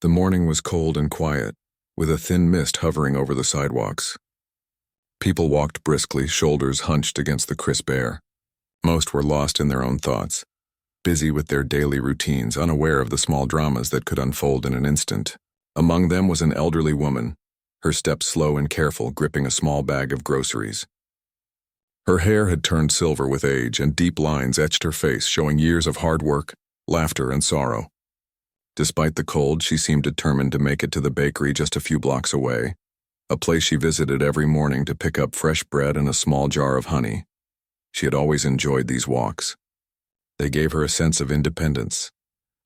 The morning was cold and quiet, with a thin mist hovering over the sidewalks. People walked briskly, shoulders hunched against the crisp air. Most were lost in their own thoughts, busy with their daily routines, unaware of the small dramas that could unfold in an instant. Among them was an elderly woman, her steps slow and careful, gripping a small bag of groceries. Her hair had turned silver with age, and deep lines etched her face, showing years of hard work, laughter, and sorrow. Despite the cold, she seemed determined to make it to the bakery just a few blocks away, a place she visited every morning to pick up fresh bread and a small jar of honey. She had always enjoyed these walks. They gave her a sense of independence,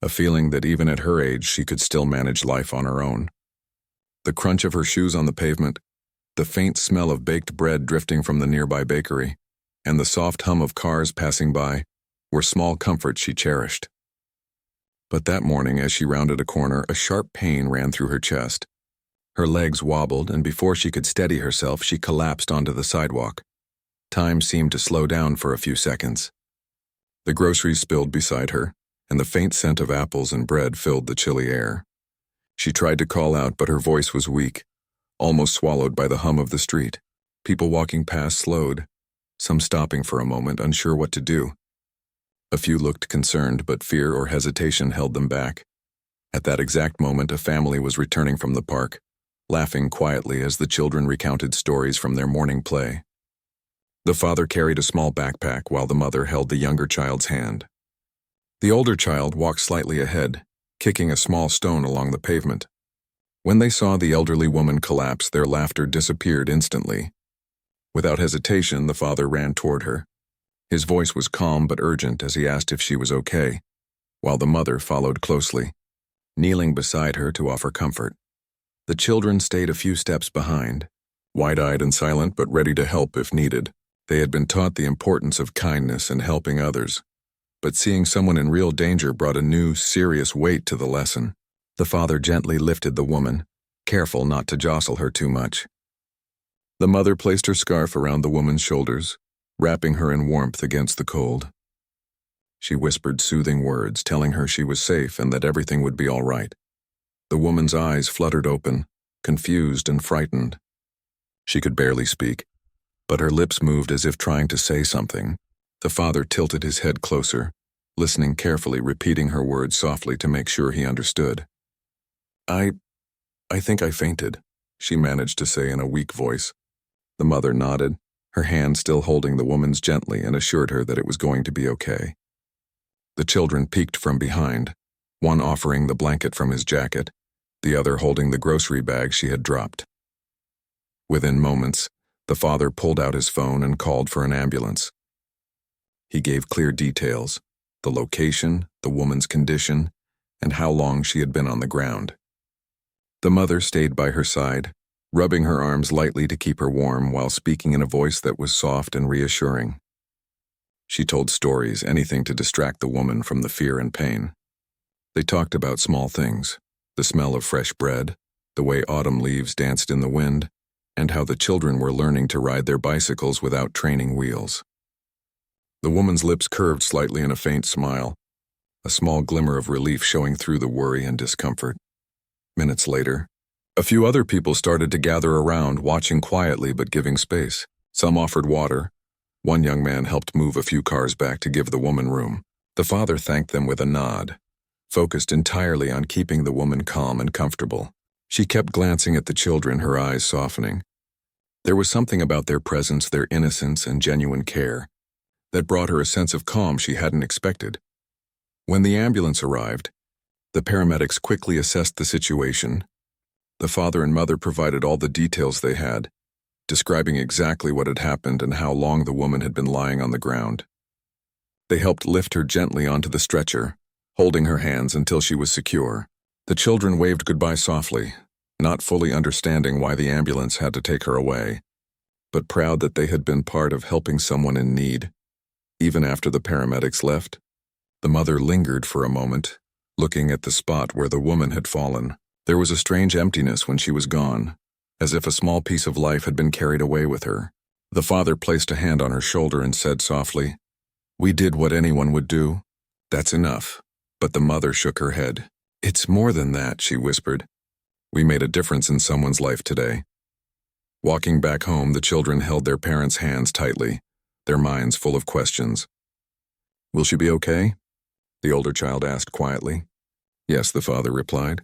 a feeling that even at her age she could still manage life on her own. The crunch of her shoes on the pavement, the faint smell of baked bread drifting from the nearby bakery, and the soft hum of cars passing by were small comforts she cherished. But that morning, as she rounded a corner, a sharp pain ran through her chest. Her legs wobbled, and before she could steady herself, she collapsed onto the sidewalk. Time seemed to slow down for a few seconds. The groceries spilled beside her, and the faint scent of apples and bread filled the chilly air. She tried to call out, but her voice was weak, almost swallowed by the hum of the street. People walking past slowed, some stopping for a moment, unsure what to do. A few looked concerned, but fear or hesitation held them back. At that exact moment, a family was returning from the park, laughing quietly as the children recounted stories from their morning play. The father carried a small backpack while the mother held the younger child's hand. The older child walked slightly ahead, kicking a small stone along the pavement. When they saw the elderly woman collapse, their laughter disappeared instantly. Without hesitation, the father ran toward her. His voice was calm but urgent as he asked if she was okay, while the mother followed closely, kneeling beside her to offer comfort. The children stayed a few steps behind, wide-eyed and silent but ready to help if needed. They had been taught the importance of kindness and helping others, but seeing someone in real danger brought a new, serious weight to the lesson. The father gently lifted the woman, careful not to jostle her too much. The mother placed her scarf around the woman's shoulders, wrapping her in warmth against the cold. She whispered soothing words, telling her she was safe and that everything would be all right. The woman's eyes fluttered open, confused and frightened. She could barely speak, but her lips moved as if trying to say something. The father tilted his head closer, listening carefully, repeating her words softly to make sure he understood. I think I fainted," she managed to say in a weak voice. The mother nodded, her hand still holding the woman's gently, and assured her that it was going to be okay. The children peeked from behind, one offering the blanket from his jacket, the other holding the grocery bag she had dropped. Within moments, the father pulled out his phone and called for an ambulance. He gave clear details, the location, the woman's condition, and how long she had been on the ground. The mother stayed by her side, rubbing her arms lightly to keep her warm while speaking in a voice that was soft and reassuring. She told stories, anything to distract the woman from the fear and pain. They talked about small things, the smell of fresh bread, the way autumn leaves danced in the wind, and how the children were learning to ride their bicycles without training wheels. The woman's lips curved slightly in a faint smile, a small glimmer of relief showing through the worry and discomfort. Minutes later, a few other people started to gather around, watching quietly but giving space. Some offered water. One young man helped move a few cars back to give the woman room. The father thanked them with a nod, focused entirely on keeping the woman calm and comfortable. She kept glancing at the children, her eyes softening. There was something about their presence, their innocence and genuine care, that brought her a sense of calm she hadn't expected. When the ambulance arrived, the paramedics quickly assessed the situation. The father and mother provided all the details they had, describing exactly what had happened and how long the woman had been lying on the ground. They helped lift her gently onto the stretcher, holding her hands until she was secure. The children waved goodbye softly, not fully understanding why the ambulance had to take her away, but proud that they had been part of helping someone in need. Even after the paramedics left, the mother lingered for a moment, looking at the spot where the woman had fallen. There was a strange emptiness when she was gone, as if a small piece of life had been carried away with her. The father placed a hand on her shoulder and said softly, "We did what anyone would do. That's enough." But the mother shook her head. "It's more than that," she whispered. "We made a difference in someone's life today." Walking back home, the children held their parents' hands tightly, their minds full of questions. "Will she be okay?" the older child asked quietly. "Yes," the father replied.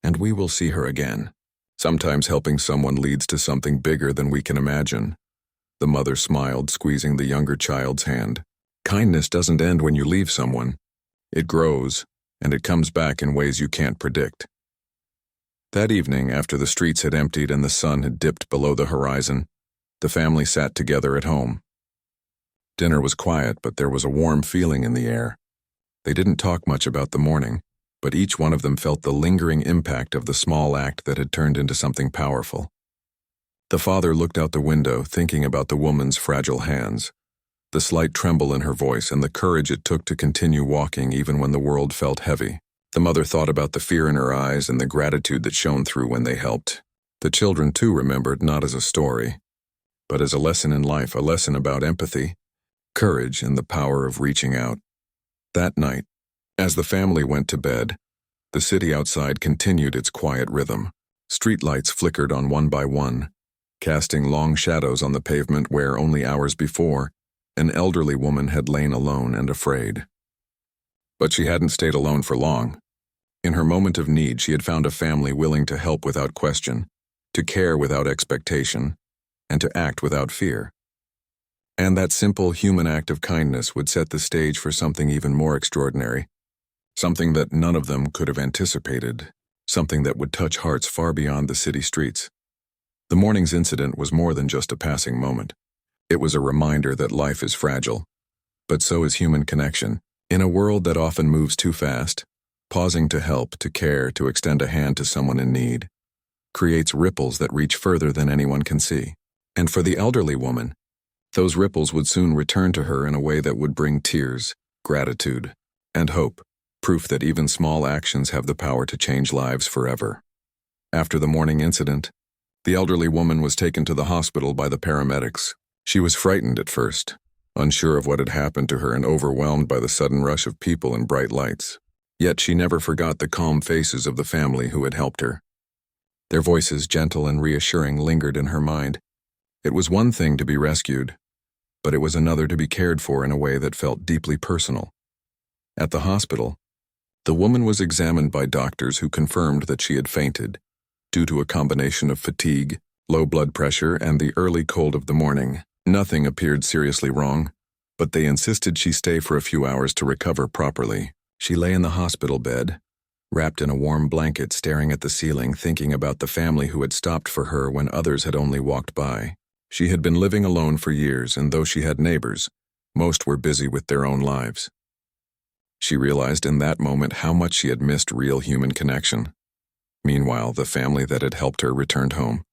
"And we will see her again." Sometimes helping someone leads to something bigger than we can imagine. The mother smiled, squeezing the younger child's hand. Kindness doesn't end when you leave someone. It grows, and it comes back in ways you can't predict. That evening, after the streets had emptied and the sun had dipped below the horizon, the family sat together at home. Dinner was quiet, but there was a warm feeling in the air. They didn't talk much about the morning, but each one of them felt the lingering impact of the small act that had turned into something powerful. The father looked out the window, thinking about the woman's fragile hands, the slight tremble in her voice, and the courage it took to continue walking even when the world felt heavy. The mother thought about the fear in her eyes and the gratitude that shone through when they helped. The children, too, remembered not as a story, but as a lesson in life, a lesson about empathy, courage, and the power of reaching out. That night, as the family went to bed, the city outside continued its quiet rhythm. Streetlights flickered on one by one, casting long shadows on the pavement where, only hours before, an elderly woman had lain alone and afraid. But she hadn't stayed alone for long. In her moment of need, she had found a family willing to help without question, to care without expectation, and to act without fear. And that simple human act of kindness would set the stage for something even more extraordinary, something that none of them could have anticipated, something that would touch hearts far beyond the city streets. The morning's incident was more than just a passing moment. It was a reminder that life is fragile, but so is human connection. In a world that often moves too fast, pausing to help, to care, to extend a hand to someone in need, creates ripples that reach further than anyone can see. And for the elderly woman, those ripples would soon return to her in a way that would bring tears, gratitude, and hope, proof that even small actions have the power to change lives forever. After the morning incident, the elderly woman was taken to the hospital by the paramedics. She was frightened at first, unsure of what had happened to her and overwhelmed by the sudden rush of people and bright lights. Yet she never forgot the calm faces of the family who had helped her. Their voices, gentle and reassuring, lingered in her mind. It was one thing to be rescued, but it was another to be cared for in a way that felt deeply personal. At the hospital, the woman was examined by doctors who confirmed that she had fainted, due to a combination of fatigue, low blood pressure, and the early cold of the morning. Nothing appeared seriously wrong, but they insisted she stay for a few hours to recover properly. She lay in the hospital bed, wrapped in a warm blanket, staring at the ceiling, thinking about the family who had stopped for her when others had only walked by. She had been living alone for years, and though she had neighbors, most were busy with their own lives. She realized in that moment how much she had missed real human connection. Meanwhile, the family that had helped her returned home.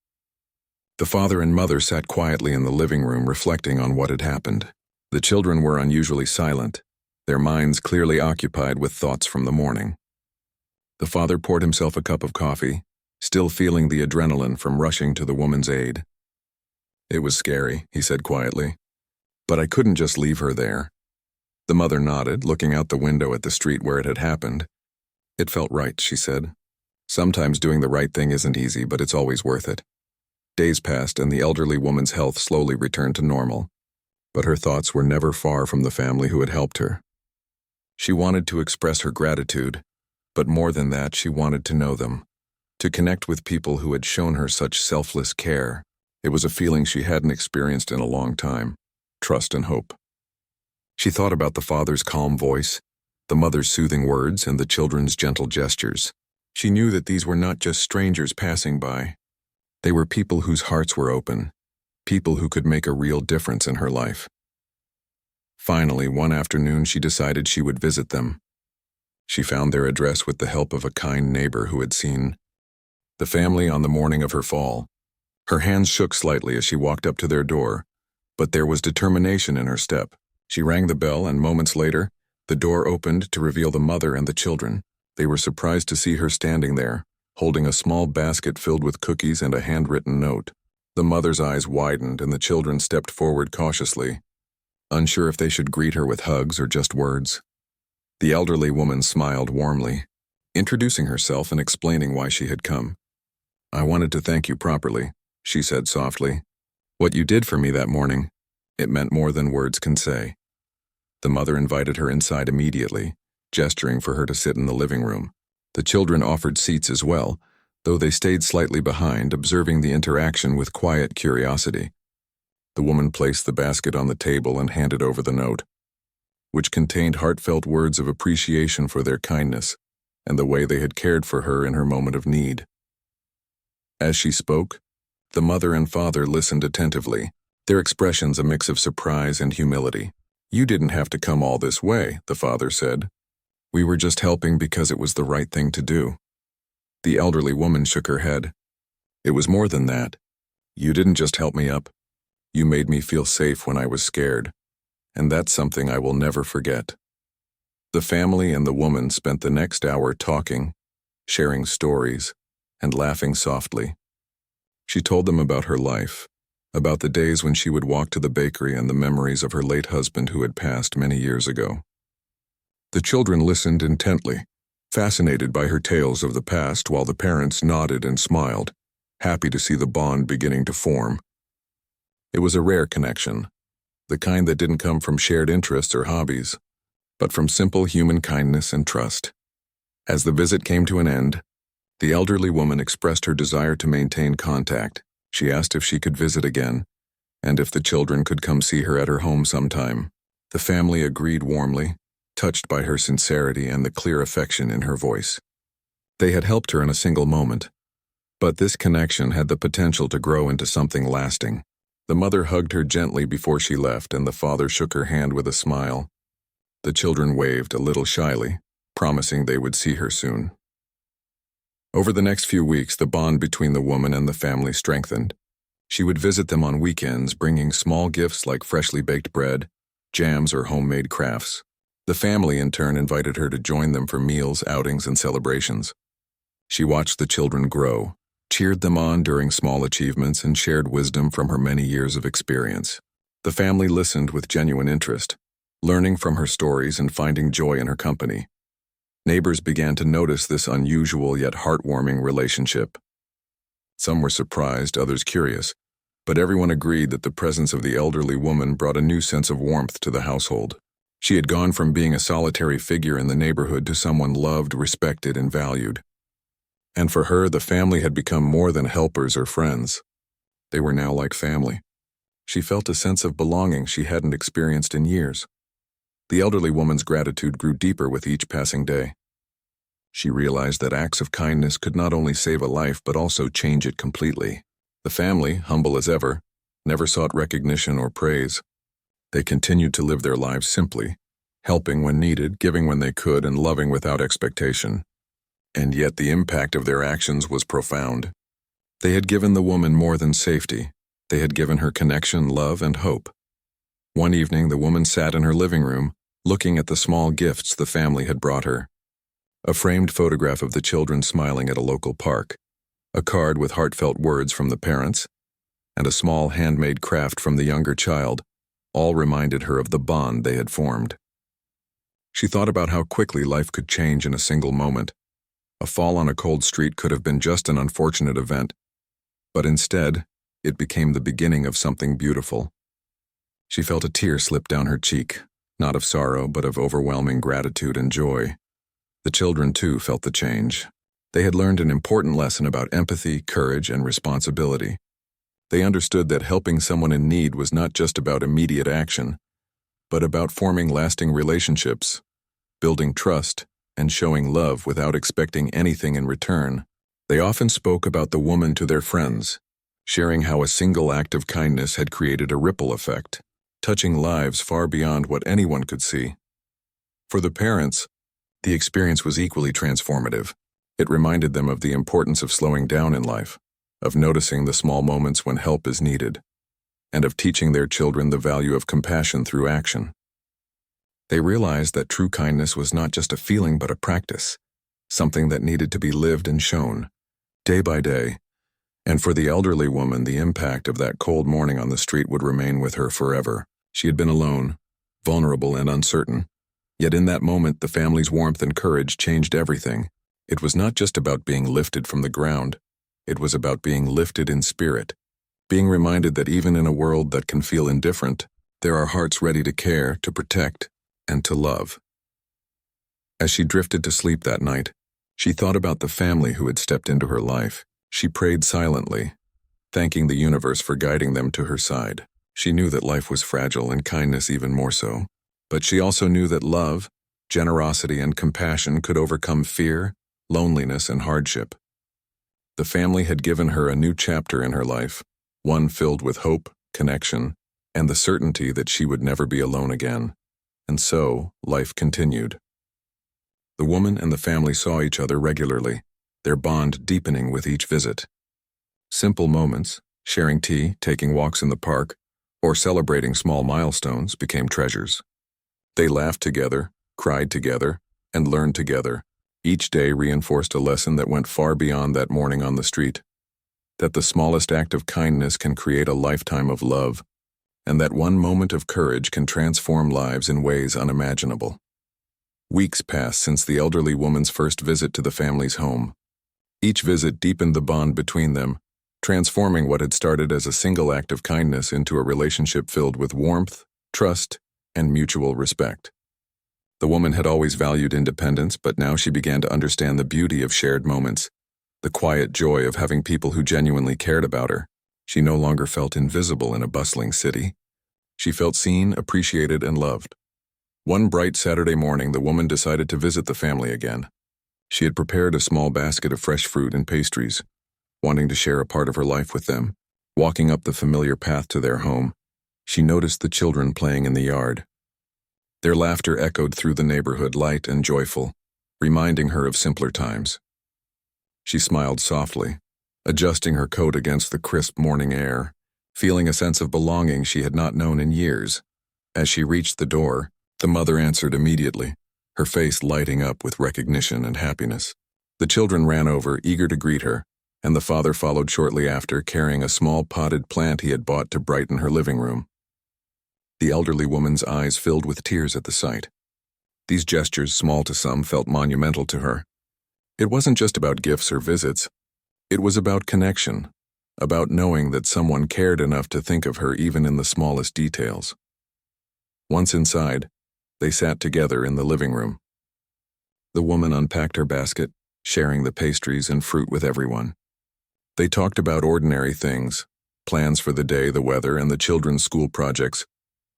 The father and mother sat quietly in the living room, reflecting on what had happened. The children were unusually silent, their minds clearly occupied with thoughts from the morning. The father poured himself a cup of coffee, still feeling the adrenaline from rushing to the woman's aid. "It was scary," he said quietly, "but I couldn't just leave her there." The mother nodded, looking out the window at the street where it had happened. "It felt right," she said. "Sometimes doing the right thing isn't easy, but it's always worth it." Days passed, and the elderly woman's health slowly returned to normal, but her thoughts were never far from the family who had helped her. She wanted to express her gratitude, but more than that, she wanted to know them, to connect with people who had shown her such selfless care. It was a feeling she hadn't experienced in a long time, trust and hope. She thought about the father's calm voice, the mother's soothing words, and the children's gentle gestures. She knew that these were not just strangers passing by. They were people whose hearts were open, people who could make a real difference in her life. Finally, one afternoon, she decided she would visit them. She found their address with the help of a kind neighbor who had seen the family on the morning of her fall. Her hands shook slightly as she walked up to their door, but there was determination in her step. She rang the bell, and moments later, the door opened to reveal the mother and the children. They were surprised to see her standing there, holding a small basket filled with cookies and a handwritten note. The mother's eyes widened, and the children stepped forward cautiously, unsure if they should greet her with hugs or just words. The elderly woman smiled warmly. introducing herself and explaining why she had come. "I wanted to thank you properly," she said softly. "What you did for me that morning, it meant more than words can say." The mother invited her inside immediately, gesturing for her to sit in the living room. The children offered seats as well, though they stayed slightly behind, observing the interaction with quiet curiosity. The woman placed the basket on the table and handed over the note, which contained heartfelt words of appreciation for their kindness and the way they had cared for her in her moment of need. As she spoke, the mother and father listened attentively, their expressions a mix of surprise and humility. "You didn't have to come all this way," the father said. "We were just helping because it was the right thing to do." The elderly woman shook her head. "It was more than that. You didn't just help me up. You made me feel safe when I was scared, and that's something I will never forget." The family and the woman spent the next hour talking, sharing stories, and laughing softly. She told them about her life, about the days when she would walk to the bakery and the memories of her late husband who had passed many years ago. The children listened intently, fascinated by her tales of the past, while the parents nodded and smiled, happy to see the bond beginning to form. It was a rare connection, the kind that didn't come from shared interests or hobbies, but from simple human kindness and trust. As the visit came to an end, the elderly woman expressed her desire to maintain contact. She asked if she could visit again, and if the children could come see her at her home sometime. The family agreed warmly, touched by her sincerity and the clear affection in her voice. They had helped her in a single moment, but this connection had the potential to grow into something lasting. The mother hugged her gently before she left, and the father shook her hand with a smile. The children waved a little shyly, promising they would see her soon. Over the next few weeks, the bond between the woman and the family strengthened. She would visit them on weekends, bringing small gifts like freshly baked bread, jams, or homemade crafts. The family, in turn, invited her to join them for meals, outings, and celebrations. She watched the children grow, cheered them on during small achievements, and shared wisdom from her many years of experience. The family listened with genuine interest, learning from her stories and finding joy in her company. Neighbors began to notice this unusual yet heartwarming relationship. Some were surprised, others curious, but everyone agreed that the presence of the elderly woman brought a new sense of warmth to the household. She had gone from being a solitary figure in the neighborhood to someone loved, respected, and valued. And for her, the family had become more than helpers or friends. They were now like family. She felt a sense of belonging she hadn't experienced in years. The elderly woman's gratitude grew deeper with each passing day. She realized that acts of kindness could not only save a life but also change it completely. The family, humble as ever, never sought recognition or praise. They continued to live their lives simply, helping when needed, giving when they could, and loving without expectation. And yet the impact of their actions was profound. They had given the woman more than safety. They had given her connection, love, and hope. One evening, the woman sat in her living room, looking at the small gifts the family had brought her. A framed photograph of the children smiling at a local park, a card with heartfelt words from the parents, and a small handmade craft from the younger child, all reminded her of the bond they had formed. She thought about how quickly life could change in a single moment. A fall on a cold street could have been just an unfortunate event, but instead, it became the beginning of something beautiful. She felt a tear slip down her cheek, not of sorrow, but of overwhelming gratitude and joy. The children, too, felt the change. They had learned an important lesson about empathy, courage, and responsibility. They understood that helping someone in need was not just about immediate action, but about forming lasting relationships, building trust, and showing love without expecting anything in return. They often spoke about the woman to their friends, sharing how a single act of kindness had created a ripple effect, touching lives far beyond what anyone could see. For the parents, the experience was equally transformative. It reminded them of the importance of slowing down in life, of noticing the small moments when help is needed, and of teaching their children the value of compassion through action. They realized that true kindness was not just a feeling but a practice, something that needed to be lived and shown, day by day. And for the elderly woman, the impact of that cold morning on the street would remain with her forever. She had been alone, vulnerable and uncertain, yet in that moment the family's warmth and courage changed everything. It was not just about being lifted from the ground, it was about being lifted in spirit, being reminded that even in a world that can feel indifferent, there are hearts ready to care, to protect, and to love. As she drifted to sleep that night, she thought about the family who had stepped into her life. She prayed silently, thanking the universe for guiding them to her side. She knew that life was fragile and kindness even more so, but she also knew that love, generosity, and compassion could overcome fear, loneliness, and hardship. The family had given her a new chapter in her life, one filled with hope, connection, and the certainty that she would never be alone again. And so, life continued. The woman and the family saw each other regularly, their bond deepening with each visit. Simple moments, sharing tea, taking walks in the park, or celebrating small milestones became treasures. They laughed together, cried together, and learned together. Each day reinforced a lesson that went far beyond that morning on the street, that the smallest act of kindness can create a lifetime of love, and that one moment of courage can transform lives in ways unimaginable. Weeks passed since the elderly woman's first visit to the family's home. Each visit deepened the bond between them, transforming what had started as a single act of kindness into a relationship filled with warmth, trust, and mutual respect. The woman had always valued independence, but now she began to understand the beauty of shared moments, the quiet joy of having people who genuinely cared about her. She no longer felt invisible in a bustling city. She felt seen, appreciated, and loved. One bright Saturday morning, the woman decided to visit the family again. She had prepared a small basket of fresh fruit and pastries, wanting to share a part of her life with them. Walking up the familiar path to their home, she noticed the children playing in the yard. Their laughter echoed through the neighborhood, light and joyful, reminding her of simpler times. She smiled softly, adjusting her coat against the crisp morning air, feeling a sense of belonging she had not known in years. As she reached the door, the mother answered immediately, her face lighting up with recognition and happiness. The children ran over, eager to greet her, and the father followed shortly after, carrying a small potted plant he had bought to brighten her living room. The elderly woman's eyes filled with tears at the sight. These gestures, small to some, felt monumental to her. It wasn't just about gifts or visits. It was about connection, about knowing that someone cared enough to think of her even in the smallest details. Once inside, they sat together in the living room. The woman unpacked her basket, sharing the pastries and fruit with everyone. They talked about ordinary things, plans for the day, the weather, and the children's school projects,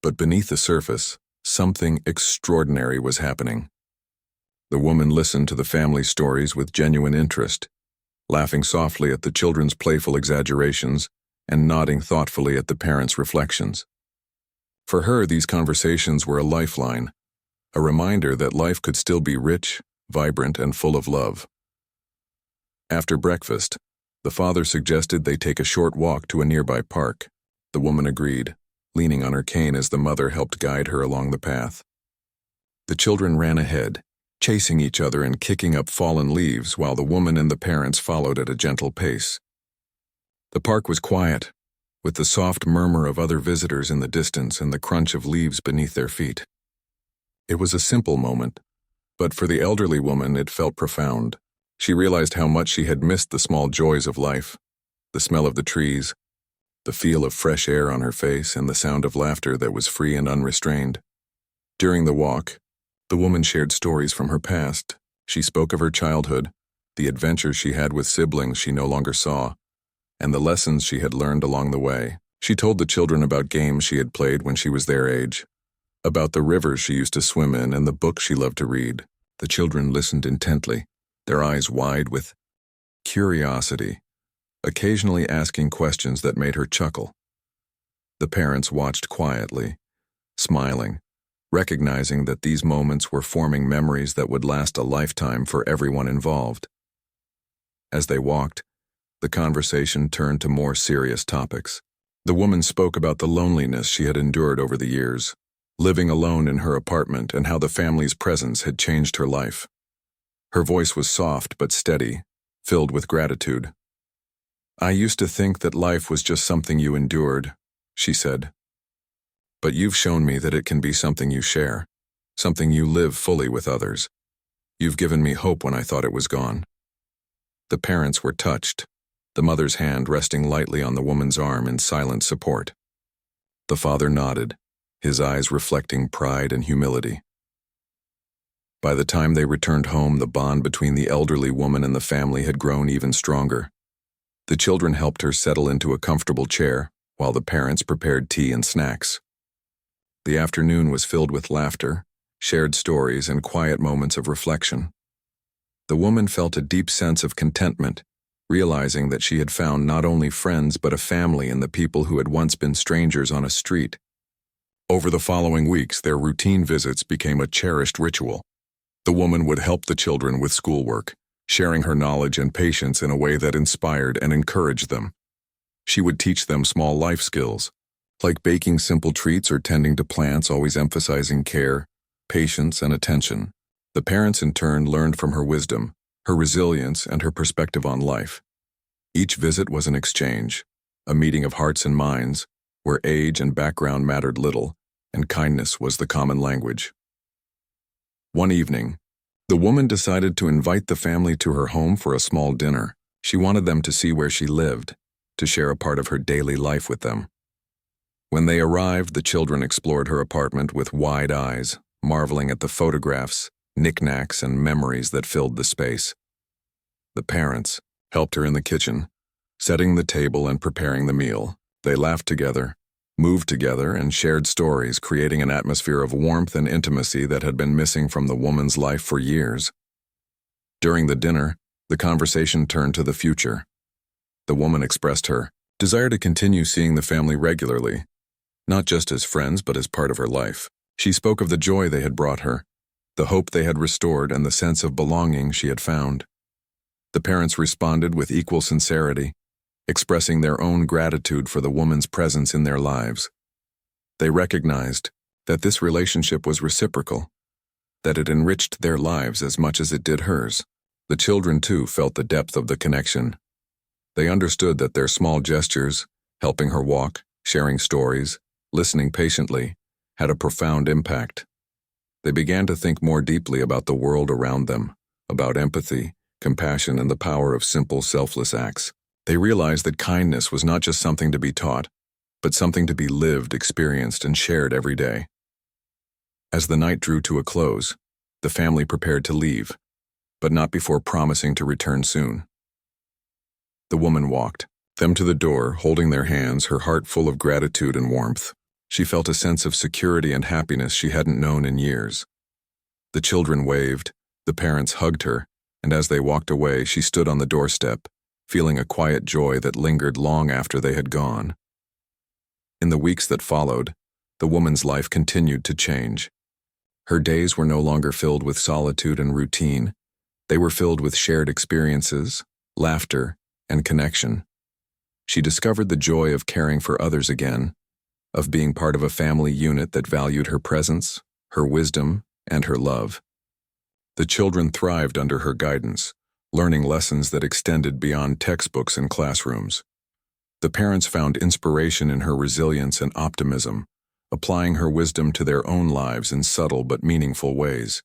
but beneath the surface, something extraordinary was happening. The woman listened to the family's stories with genuine interest, laughing softly at the children's playful exaggerations and nodding thoughtfully at the parents' reflections. For her, these conversations were a lifeline, a reminder that life could still be rich, vibrant, and full of love. After breakfast, the father suggested they take a short walk to a nearby park. The woman agreed, leaning on her cane as the mother helped guide her along the path. The children ran ahead, chasing each other and kicking up fallen leaves while the woman and the parents followed at a gentle pace. The park was quiet, with the soft murmur of other visitors in the distance and the crunch of leaves beneath their feet. It was a simple moment, but for the elderly woman it felt profound. She realized how much she had missed the small joys of life, the smell of the trees, the feel of fresh air on her face, and the sound of laughter that was free and unrestrained. During the walk, the woman shared stories from her past. She spoke of her childhood, the adventures she had with siblings she no longer saw, and the lessons she had learned along the way. She told the children about games she had played when she was their age, about the rivers she used to swim in and the books she loved to read. The children listened intently, their eyes wide with curiosity, occasionally asking questions that made her chuckle. The parents watched quietly, smiling, recognizing that these moments were forming memories that would last a lifetime for everyone involved. As they walked, the conversation turned to more serious topics. The woman spoke about the loneliness she had endured over the years, living alone in her apartment, and how the family's presence had changed her life. Her voice was soft but steady, filled with gratitude. "I used to think that life was just something you endured," she said. "But you've shown me that it can be something you share, something you live fully with others. You've given me hope when I thought it was gone." The parents were touched, the mother's hand resting lightly on the woman's arm in silent support. The father nodded, his eyes reflecting pride and humility. By the time they returned home, the bond between the elderly woman and the family had grown even stronger. The children helped her settle into a comfortable chair, while the parents prepared tea and snacks. The afternoon was filled with laughter, shared stories, and quiet moments of reflection. The woman felt a deep sense of contentment, realizing that she had found not only friends but a family in the people who had once been strangers on a street. Over the following weeks, their routine visits became a cherished ritual. The woman would help the children with schoolwork, sharing her knowledge and patience in a way that inspired and encouraged them. She would teach them small life skills, like baking simple treats or tending to plants, always emphasizing care, patience, and attention. The parents in turn learned from her wisdom, her resilience, and her perspective on life. Each visit was an exchange, a meeting of hearts and minds, where age and background mattered little, and kindness was the common language. One evening, the woman decided to invite the family to her home for a small dinner. She wanted them to see where she lived, to share a part of her daily life with them. When they arrived, the children explored her apartment with wide eyes, marveling at the photographs, knickknacks, and memories that filled the space. The parents helped her in the kitchen, setting the table and preparing the meal. They laughed together, moved together, and shared stories, creating an atmosphere of warmth and intimacy that had been missing from the woman's life for years. During the dinner, the conversation turned to the future. The woman expressed her desire to continue seeing the family regularly, not just as friends but as part of her life. She spoke of the joy they had brought her, the hope they had restored, and the sense of belonging she had found. The parents responded with equal sincerity, expressing their own gratitude for the woman's presence in their lives. They recognized that this relationship was reciprocal, that it enriched their lives as much as it did hers. The children, too, felt the depth of the connection. They understood that their small gestures, helping her walk, sharing stories, listening patiently, had a profound impact. They began to think more deeply about the world around them, about empathy, compassion, and the power of simple, selfless acts. They realized that kindness was not just something to be taught, but something to be lived, experienced, and shared every day. As the night drew to a close, the family prepared to leave, but not before promising to return soon. The woman walked them to the door, holding their hands, her heart full of gratitude and warmth. She felt a sense of security and happiness she hadn't known in years. The children waved, the parents hugged her, and as they walked away, she stood on the doorstep, feeling a quiet joy that lingered long after they had gone. In the weeks that followed, the woman's life continued to change. Her days were no longer filled with solitude and routine. They were filled with shared experiences, laughter, and connection. She discovered the joy of caring for others again, of being part of a family unit that valued her presence, her wisdom, and her love. The children thrived under her guidance, learning lessons that extended beyond textbooks and classrooms. The parents found inspiration in her resilience and optimism, applying her wisdom to their own lives in subtle but meaningful ways.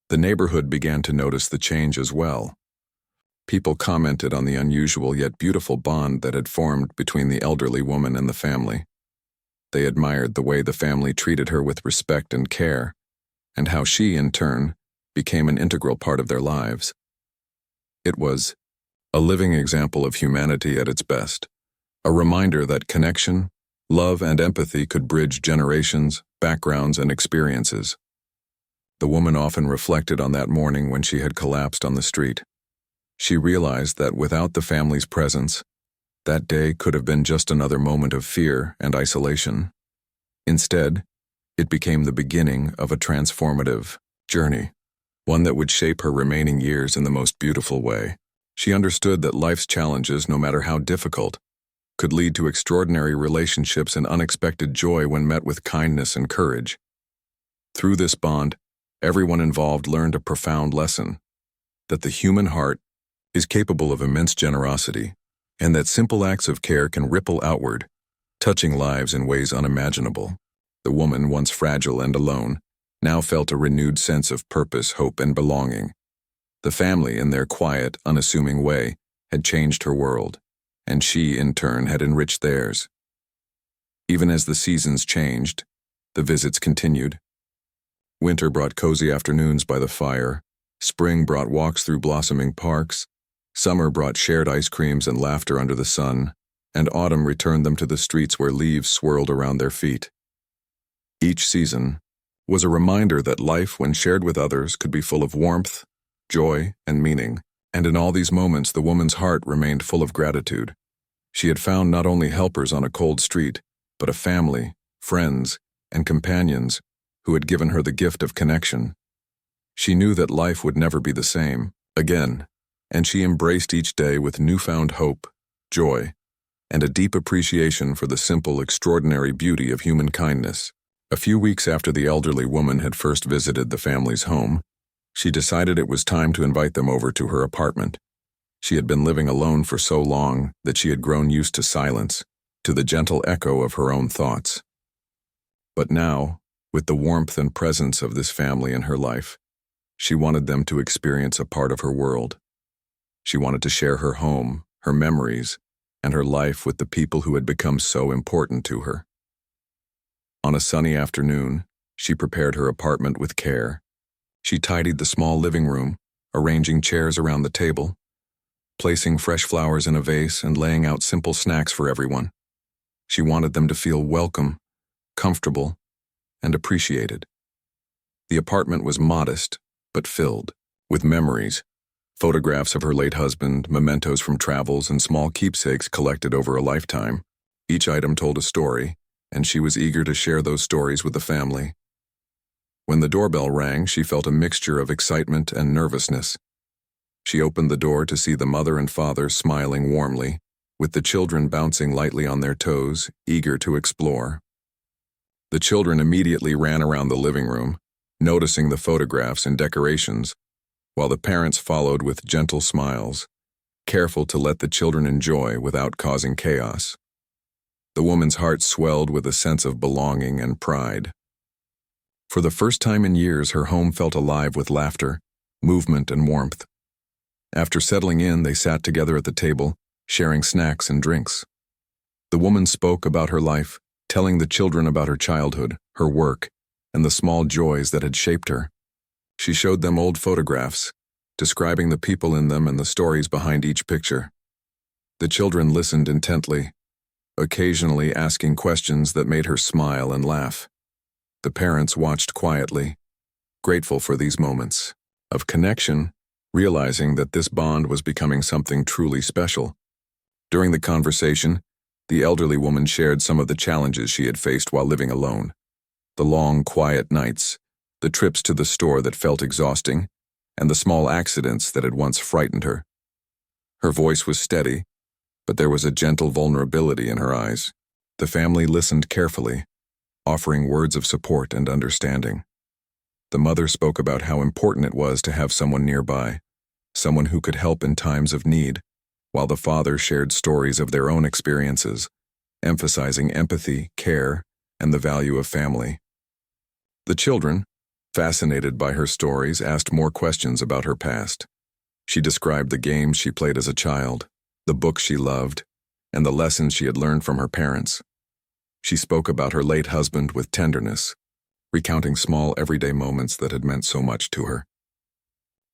The neighborhood began to notice the change as well. People commented on the unusual yet beautiful bond that had formed between the elderly woman and the family. They admired the way the family treated her with respect and care, and how she, in turn, became an integral part of their lives. It was a living example of humanity at its best, a reminder that connection, love, and empathy could bridge generations, backgrounds, and experiences. The woman often reflected on that morning when she had collapsed on the street. She realized that without the family's presence, that day could have been just another moment of fear and isolation. Instead, it became the beginning of a transformative journey, one that would shape her remaining years in the most beautiful way. She understood that life's challenges, no matter how difficult, could lead to extraordinary relationships and unexpected joy when met with kindness and courage. Through this bond, everyone involved learned a profound lesson: that the human heart is capable of immense generosity, and that simple acts of care can ripple outward, touching lives in ways unimaginable. The woman, once fragile and alone, now felt a renewed sense of purpose, hope, and belonging. The family, in their quiet, unassuming way, had changed her world, and she, in turn, had enriched theirs. Even as the seasons changed, the visits continued. Winter brought cozy afternoons by the fire, spring brought walks through blossoming parks, summer brought shared ice creams and laughter under the sun, and autumn returned them to the streets where leaves swirled around their feet. Each season was a reminder that life, when shared with others, could be full of warmth, joy, and meaning, and in all these moments the woman's heart remained full of gratitude. She had found not only helpers on a cold street, but a family, friends, and companions who had given her the gift of connection. She knew that life would never be the same again, and she embraced each day with newfound hope, joy, and a deep appreciation for the simple, extraordinary beauty of human kindness. A few weeks after the elderly woman had first visited the family's home, she decided it was time to invite them over to her apartment. She had been living alone for so long that she had grown used to silence, to the gentle echo of her own thoughts. But now, with the warmth and presence of this family in her life, she wanted them to experience a part of her world. She wanted to share her home, her memories, and her life with the people who had become so important to her. On a sunny afternoon, she prepared her apartment with care. She tidied the small living room, arranging chairs around the table, placing fresh flowers in a vase and laying out simple snacks for everyone. She wanted them to feel welcome, comfortable, and appreciated. The apartment was modest, but filled with memories, photographs of her late husband, mementos from travels, and small keepsakes collected over a lifetime. Each item told a story, and she was eager to share those stories with the family. When the doorbell rang, she felt a mixture of excitement and nervousness. She opened the door to see the mother and father smiling warmly, with the children bouncing lightly on their toes, eager to explore. The children immediately ran around the living room, noticing the photographs and decorations, while the parents followed with gentle smiles, careful to let the children enjoy without causing chaos. The woman's heart swelled with a sense of belonging and pride. For the first time in years, her home felt alive with laughter, movement, and warmth. After settling in, they sat together at the table, sharing snacks and drinks. The woman spoke about her life, telling the children about her childhood, her work, and the small joys that had shaped her. She showed them old photographs, describing the people in them and the stories behind each picture. The children listened intently, occasionally asking questions that made her smile and laugh. The parents watched quietly, grateful for these moments of connection, realizing that this bond was becoming something truly special. During the conversation, the elderly woman shared some of the challenges she had faced while living alone. The long, quiet nights, the trips to the store that felt exhausting, and the small accidents that had once frightened her. Her voice was steady, but there was a gentle vulnerability in her eyes. The family listened carefully, offering words of support and understanding. The mother spoke about how important it was to have someone nearby, someone who could help in times of need, while the father shared stories of their own experiences, emphasizing empathy, care, and the value of family. The children, fascinated by her stories, asked more questions about her past. She described the games she played as a child, the books she loved, and the lessons she had learned from her parents. She spoke about her late husband with tenderness, recounting small everyday moments that had meant so much to her.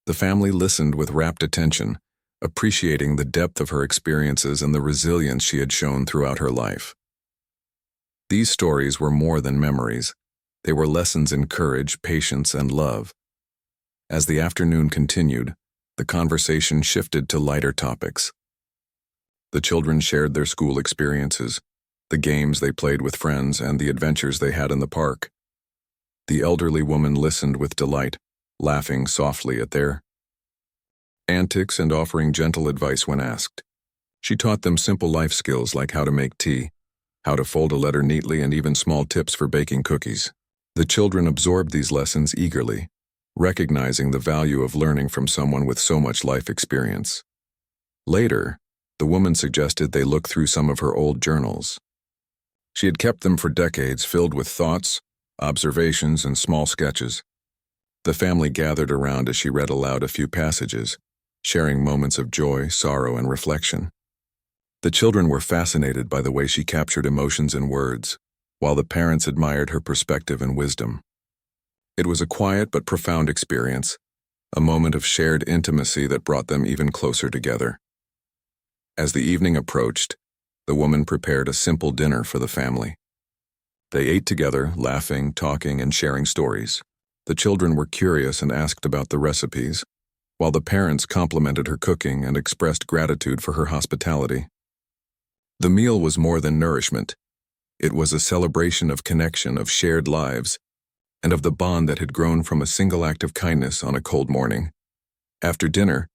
The family listened with rapt attention, appreciating the depth of her experiences and the resilience she had shown throughout her life. These stories were more than memories. They were lessons in courage, patience, and love. As the afternoon continued, the conversation shifted to lighter topics. The children shared their school experiences, the games they played with friends, and the adventures they had in the park. The elderly woman listened with delight, laughing softly at their antics and offering gentle advice when asked. She taught them simple life skills like how to make tea, how to fold a letter neatly, and even small tips for baking cookies. The children absorbed these lessons eagerly, recognizing the value of learning from someone with so much life experience. Later, the woman suggested they look through some of her old journals. She had kept them for decades, filled with thoughts, observations, and small sketches. The family gathered around as she read aloud a few passages, sharing moments of joy, sorrow, and reflection. The children were fascinated by the way she captured emotions in words, while the parents admired her perspective and wisdom. It was a quiet but profound experience, a moment of shared intimacy that brought them even closer together. As the evening approached, the woman prepared a simple dinner for the family. They ate together, laughing, talking, and sharing stories. The children were curious and asked about the recipes, while the parents complimented her cooking and expressed gratitude for her hospitality. The meal was more than nourishment. It was a celebration of connection, of shared lives, and of the bond that had grown from a single act of kindness on a cold morning. After dinner,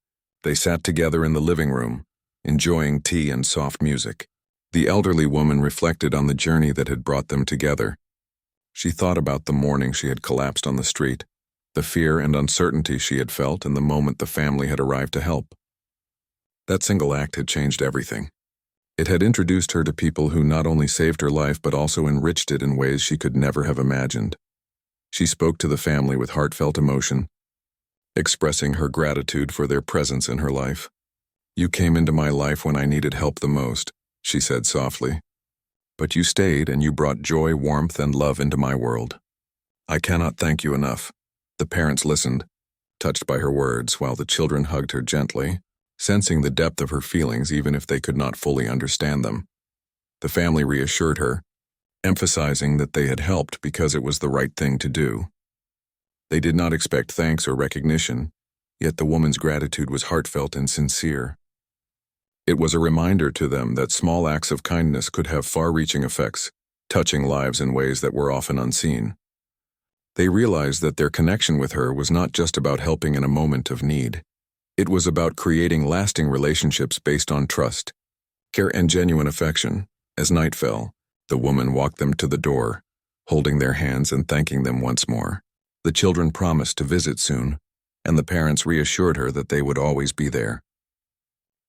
they sat together in the living room, enjoying tea and soft music. The elderly woman reflected on the journey that had brought them together. She thought about the morning she had collapsed on the street, the fear and uncertainty she had felt, and the moment the family had arrived to help. That single act had changed everything. It had introduced her to people who not only saved her life but also enriched it in ways she could never have imagined. She spoke to the family with heartfelt emotion, expressing her gratitude for their presence in her life. "You came into my life when I needed help the most," she said softly. "But you stayed and you brought joy, warmth, and love into my world. I cannot thank you enough." The parents listened, touched by her words, while the children hugged her gently, sensing the depth of her feelings even if they could not fully understand them. The family reassured her, emphasizing that they had helped because it was the right thing to do. They did not expect thanks or recognition, yet the woman's gratitude was heartfelt and sincere. It was a reminder to them that small acts of kindness could have far-reaching effects, touching lives in ways that were often unseen. They realized that their connection with her was not just about helping in a moment of need. It was about creating lasting relationships based on trust, care, and genuine affection. As night fell, the woman walked them to the door, holding their hands and thanking them once more. The children promised to visit soon, and the parents reassured her that they would always be there.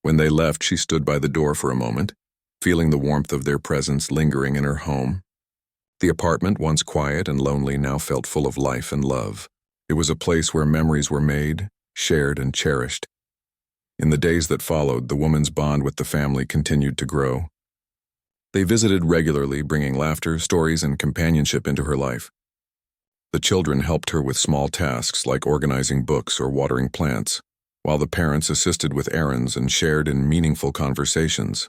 When they left, she stood by the door for a moment, feeling the warmth of their presence lingering in her home. The apartment, once quiet and lonely, now felt full of life and love. It was a place where memories were made, shared, and cherished. In the days that followed, the woman's bond with the family continued to grow. They visited regularly, bringing laughter, stories, and companionship into her life. The children helped her with small tasks like organizing books or watering plants, while the parents assisted with errands and shared in meaningful conversations.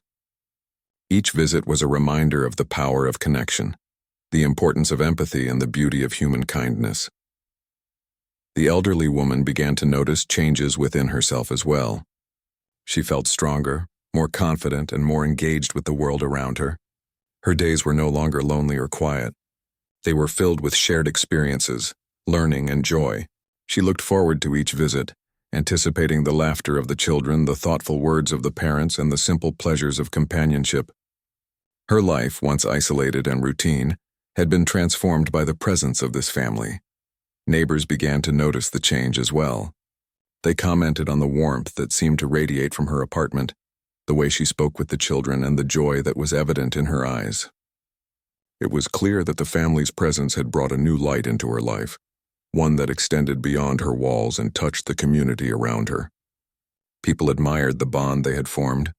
Each visit was a reminder of the power of connection, the importance of empathy, and the beauty of human kindness. The elderly woman began to notice changes within herself as well. She felt stronger, more confident, and more engaged with the world around her. Her days were no longer lonely or quiet. They were filled with shared experiences, learning, and joy. She looked forward to each visit, anticipating the laughter of the children, the thoughtful words of the parents, and the simple pleasures of companionship. Her life, once isolated and routine, had been transformed by the presence of this family. Neighbors began to notice the change as well. They commented on the warmth that seemed to radiate from her apartment, the way she spoke with the children, and the joy that was evident in her eyes. It was clear that the family's presence had brought a new light into her life, one that extended beyond her walls and touched the community around her. People admired the bond they had formed,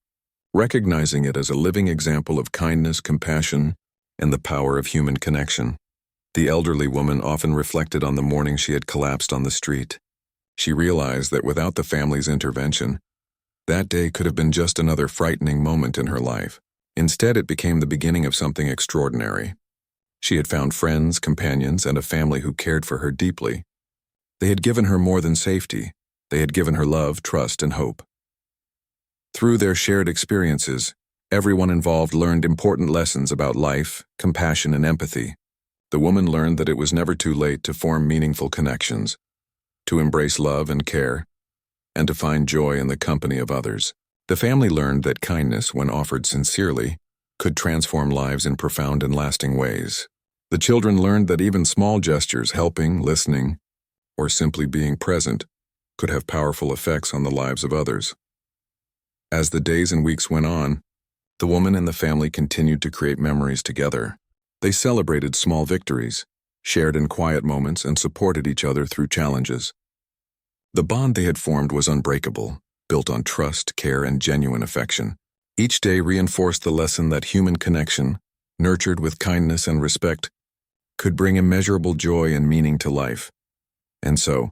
recognizing it as a living example of kindness, compassion, and the power of human connection. The elderly woman often reflected on the morning she had collapsed on the street. She realized that without the family's intervention, that day could have been just another frightening moment in her life. Instead, it became the beginning of something extraordinary. She had found friends, companions, and a family who cared for her deeply. They had given her more than safety. They had given her love, trust, and hope. Through their shared experiences, everyone involved learned important lessons about life, compassion, and empathy. The woman learned that it was never too late to form meaningful connections, to embrace love and care, and to find joy in the company of others. The family learned that kindness, when offered sincerely, could transform lives in profound and lasting ways. The children learned that even small gestures, helping, listening, or simply being present, could have powerful effects on the lives of others. As the days and weeks went on, the woman and the family continued to create memories together. They celebrated small victories, shared in quiet moments, and supported each other through challenges. The bond they had formed was unbreakable, built on trust, care, and genuine affection. Each day reinforced the lesson that human connection, nurtured with kindness and respect, could bring immeasurable joy and meaning to life. And so,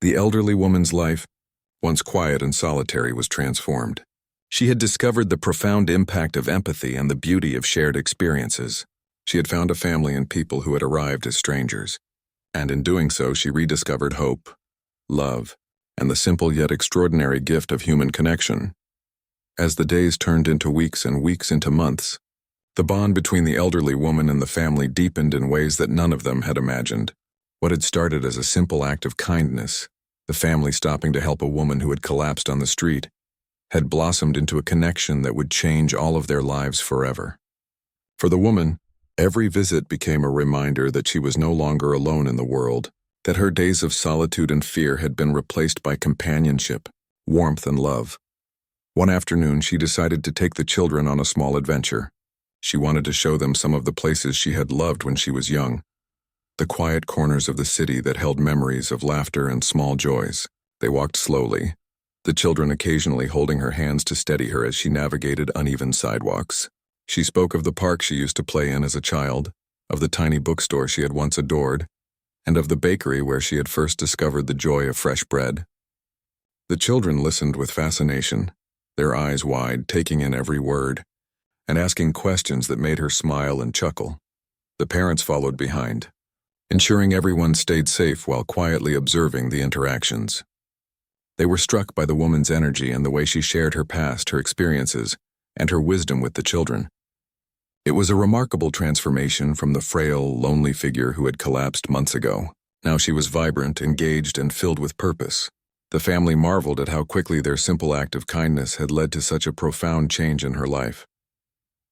the elderly woman's life, once quiet and solitary, was transformed. She had discovered the profound impact of empathy and the beauty of shared experiences. She had found a family and people who had arrived as strangers. And in doing so, she rediscovered hope, love, and the simple yet extraordinary gift of human connection. As the days turned into weeks and weeks into months, the bond between the elderly woman and the family deepened in ways that none of them had imagined. What had started as a simple act of kindness, the family stopping to help a woman who had collapsed on the street, had blossomed into a connection that would change all of their lives forever. For the woman, every visit became a reminder that she was no longer alone in the world, that her days of solitude and fear had been replaced by companionship, warmth, and love. One afternoon, she decided to take the children on a small adventure. She wanted to show them some of the places she had loved when she was young, the quiet corners of the city that held memories of laughter and small joys. They walked slowly, the children occasionally holding her hands to steady her as she navigated uneven sidewalks. She spoke of the park she used to play in as a child, of the tiny bookstore she had once adored, and of the bakery where she had first discovered the joy of fresh bread. The children listened with fascination, their eyes wide, taking in every word, and asking questions that made her smile and chuckle. The parents followed behind, ensuring everyone stayed safe while quietly observing the interactions. They were struck by the woman's energy and the way she shared her past, her experiences, and her wisdom with the children. It was a remarkable transformation from the frail, lonely figure who had collapsed months ago. Now she was vibrant, engaged, and filled with purpose. The family marveled at how quickly their simple act of kindness had led to such a profound change in her life.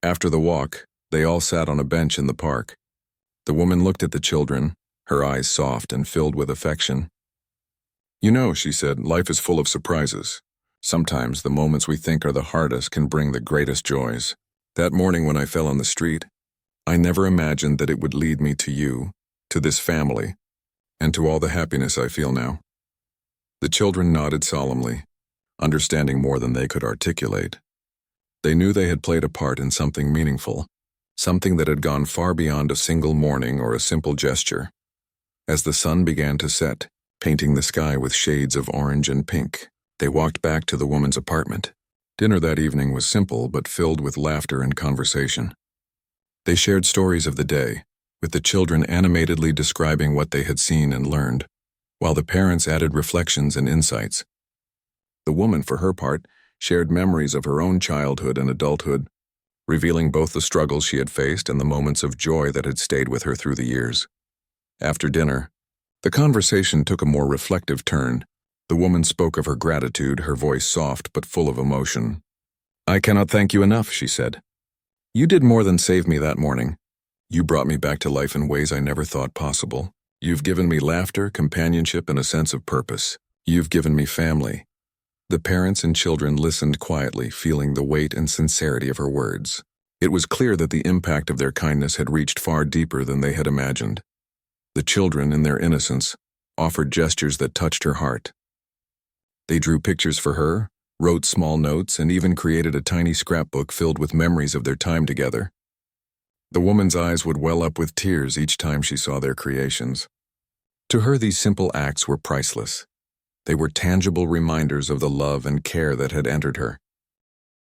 After the walk, they all sat on a bench in the park. The woman looked at the children, her eyes soft and filled with affection. "You know," she said, "life is full of surprises. Sometimes the moments we think are the hardest can bring the greatest joys. That morning when I fell on the street, I never imagined that it would lead me to you, to this family, and to all the happiness I feel now." The children nodded solemnly, understanding more than they could articulate. They knew they had played a part in something meaningful, something that had gone far beyond a single morning or a simple gesture. As the sun began to set, painting the sky with shades of orange and pink, they walked back to the woman's apartment. Dinner that evening was simple but filled with laughter and conversation. They shared stories of the day, with the children animatedly describing what they had seen and learned, while the parents added reflections and insights. The woman, for her part, shared memories of her own childhood and adulthood, revealing both the struggles she had faced and the moments of joy that had stayed with her through the years. After dinner, the conversation took a more reflective turn. The woman spoke of her gratitude, her voice soft but full of emotion. "I cannot thank you enough," she said. "You did more than save me that morning. You brought me back to life in ways I never thought possible. You've given me laughter, companionship, and a sense of purpose. You've given me family." The parents and children listened quietly, feeling the weight and sincerity of her words. It was clear that the impact of their kindness had reached far deeper than they had imagined. The children, in their innocence, offered gestures that touched her heart. They drew pictures for her, wrote small notes, and even created a tiny scrapbook filled with memories of their time together. The woman's eyes would well up with tears each time she saw their creations. To her, these simple acts were priceless. They were tangible reminders of the love and care that had entered her.